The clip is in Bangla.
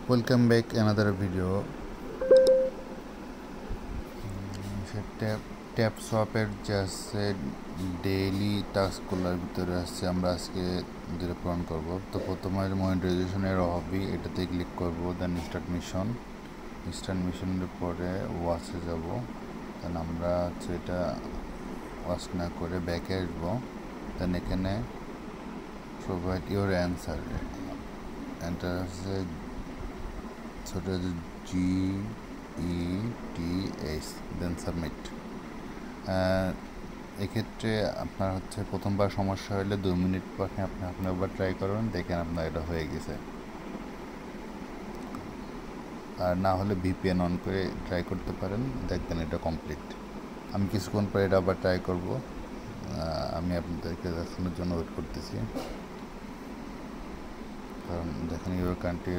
Welcome back another video. Tap সোয়াপের যে আছে ডেইলি টাস্কগুলোর ভিতরে আছে আমরা আজকে যেটা পূরণ করব। তো প্রথমে মনিটাইজেশনের হবি এটাতে ক্লিক করব, দেন স্টার্ট মিশনের পরে ওয়াচে যাব। দেন আমরা এটা ওয়াচ না করে ব্যাকে আসবো। দেন এখানে প্রোভাইড ইউর অ্যান্সার, এটা আছে ছোটো GETS, দেন সাবমিট। এক্ষেত্রে আপনার প্রথমবার সমস্যা হলে 2 মিনিট পরে আপনি একবার ট্রাই করবেন, দেখেন আপনার এটা হয়ে গেছে। আর না হলে VPN অন করে ট্রাই করতে পারেন, দেখবেন এটা কমপ্লিট। আমি কিছুক্ষণ পরে এটা আবার ট্রাই করব। আমি আপনাদেরকে দেখানোর জন্য ওয়েট করতেছি, কারণ দেখেন ইউর কান্ট্রি